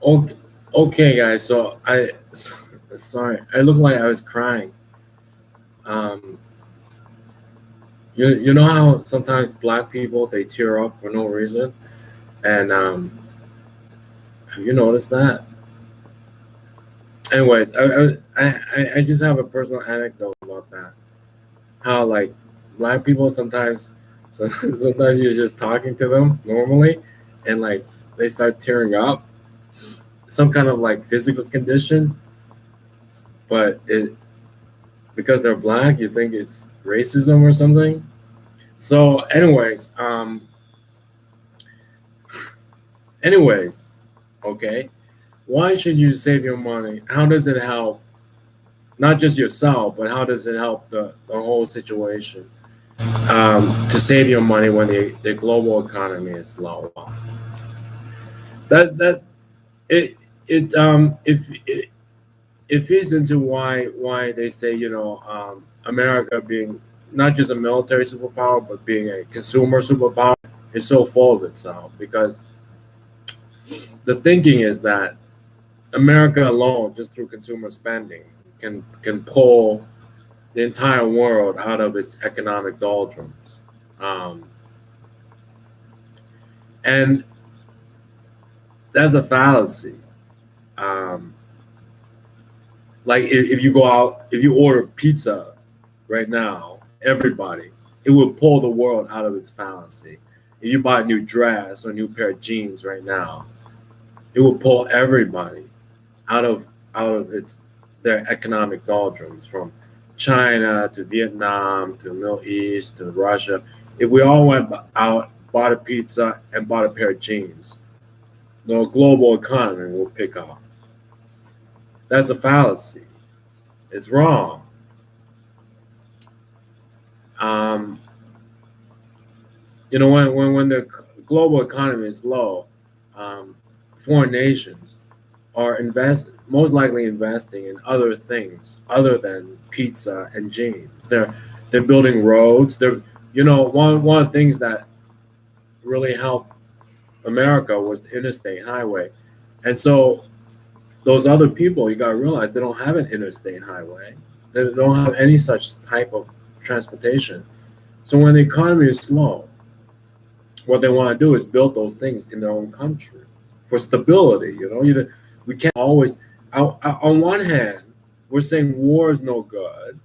Okay, okay, guys. So sorry, I look like I was crying. Um, you know how sometimes black people they tear up for no reason, and have you noticed that? Anyways, I just have a personal anecdote about that. How like black people sometimes, so sometimes you're just talking to them normally, and like they start tearing up, some kind of like physical condition, but it because they're black, you think it's racism or something. So, anyways, okay. Why should you save your money? How does it help not just yourself, but how does it help the whole situation? To save your money when the global economy is low. That it it if it feeds into why they say America being not just a military superpower but being a consumer superpower is so full of itself because the thinking is that America alone, just through consumer spending, can pull the entire world out of its economic doldrums, um, and that's a fallacy. Um, like if you go out, if you order pizza right now, everybody, it will pull the world out of its fallacy. If you buy a new dress or a new pair of jeans right now, it will pull everybody out of its their economic doldrums from China to Vietnam to the Middle East to Russia. If we all went out, bought a pizza and bought a pair of jeans, the global economy will pick up. That's a fallacy. It's wrong. Um, when the global economy is low, um, foreign nations are most likely investing in other things other than pizza and jeans. They're building roads. One of the things that really helped America was the interstate highway, and so those other people you got to realize they don't have an interstate highway. They don't have any such type of transportation. So when the economy is slow, what they want to do is build those things in their own country for stability. We can't always. On one hand, we're saying war is no good.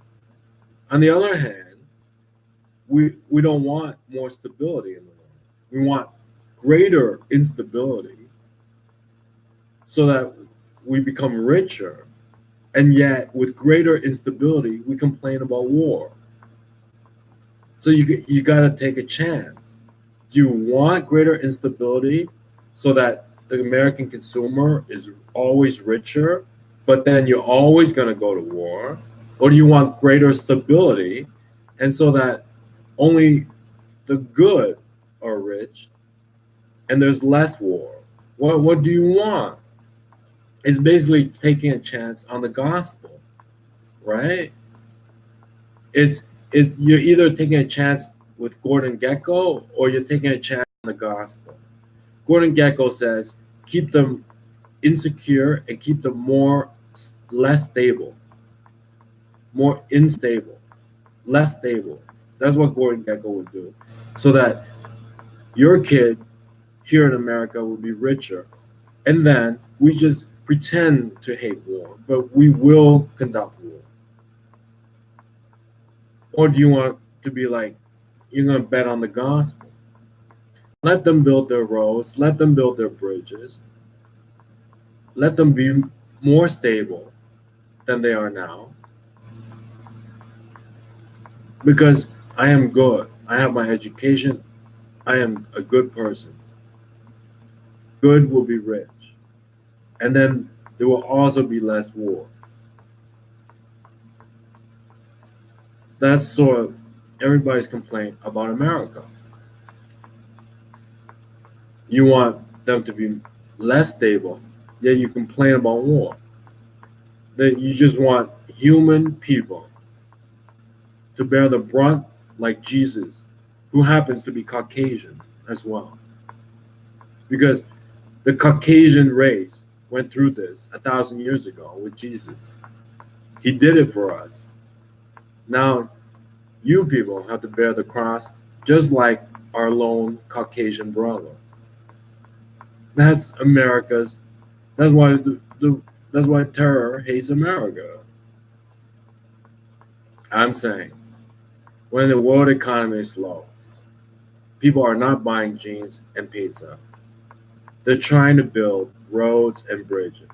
On the other hand, we don't want more stability in the world. We want greater instability so that we become richer. And yet, with greater instability, we complain about war. So you got to take a chance. Do you want greater instability so that the American consumer is always richer, but then you're always going to go to war? Or do you want greater stability and so that only the good are rich and there's less war? What do you want? It's basically taking a chance on the gospel, right? It's you're either taking a chance with Gordon Gekko or you're taking a chance on the gospel. Gordon Gekko says keep them insecure and keep them less stable, more unstable, less stable. That's what Gordon Gekko would do, so that your kid here in America will be richer, and then we just pretend to hate war, but we will conduct war. Or do you want to be like, you're going to bet on the gospel? Let them build their roads, let them build their bridges, let them be more stable than they are now. Because I am good. I have my education. I am a good person. Good will be rich. And then there will also be less war. That's sort of everybody's complaint about America. You want them to be less stable, yet you complain about war. That you just want human people to bear the brunt like Jesus, who happens to be Caucasian as well. Because the Caucasian race went through this 1,000 years ago with Jesus. He did it for us. Now, you people have to bear the cross just like our lone Caucasian brother. That's America's. That's why that's why terror hates America. I'm saying when the world economy is low, people are not buying jeans and pizza. They're trying to build roads and bridges.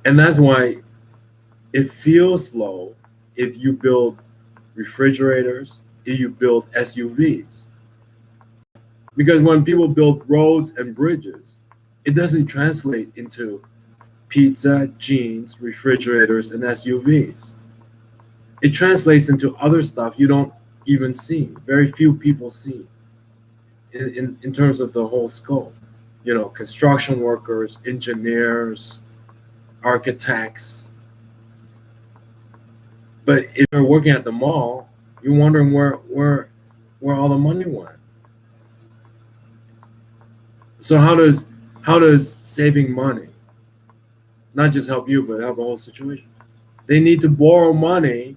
And that's why it feels slow if you build refrigerators, if you build SUVs. Because when people build roads and bridges, it doesn't translate into pizza, jeans, refrigerators, and SUVs. It translates into other stuff you don't even see. Very few people see in terms of the whole scope. You know, construction workers, engineers, architects. But if you're working at the mall, you're wondering where all the money went. So how does saving money not just help you but help the whole situation? They need to borrow money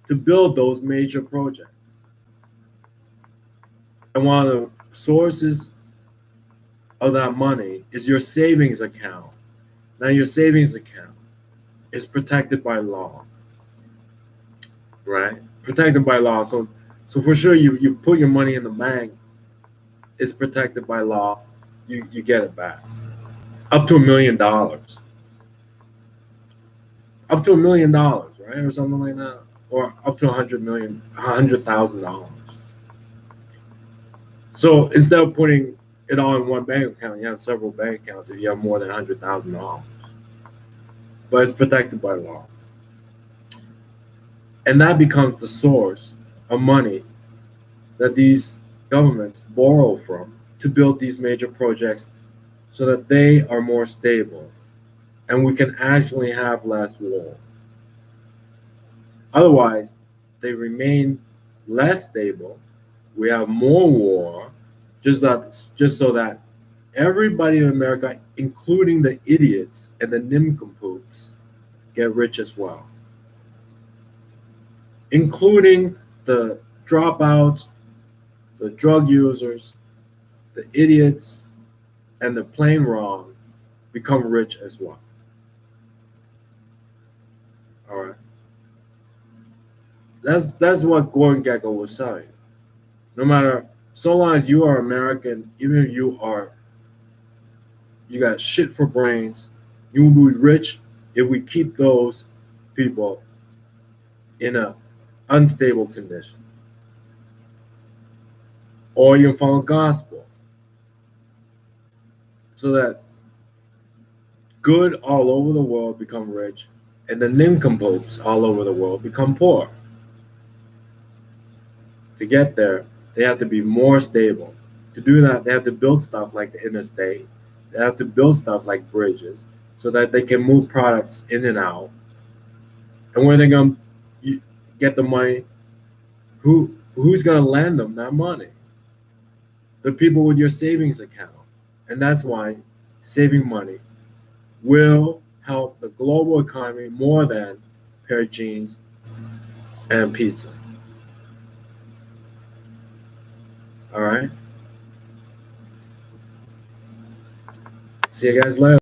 to build those major projects. And one of the sources of that money is your savings account. Now your savings account is protected by law, right? Protected by law. So for sure you put your money in the bank, it's protected by law. You get it back. Up to $1 million. Up to $1 million, right? Or something like that. Or up to $100,000. So instead of putting it all in one bank account, you have several bank accounts if you have more than $100,000. But it's protected by law. And that becomes the source of money that these governments borrow from to build these major projects so that they are more stable and we can actually have less war. Otherwise, they remain less stable. We have more war, just so that everybody in America, including the idiots and the nincompoops, get rich as well. Including the dropouts, the drug users, the idiots, and the plain wrong become rich as well. All right. That's what Gordon Gekko was saying. No matter, so long as you are American, even if you got shit for brains, you will be rich if we keep those people in a unstable condition. Or you follow gospel. So that good all over the world become rich and the nincompoops all over the world become poor. To get there, they have to be more stable. To do that, they have to build stuff like the interstate. They have to build stuff like bridges so that they can move products in and out. And where they're going to get the money, who's going to lend them that money? The people with your savings account. And that's why saving money will help the global economy more than a pair of jeans and pizza. All right. See you guys later.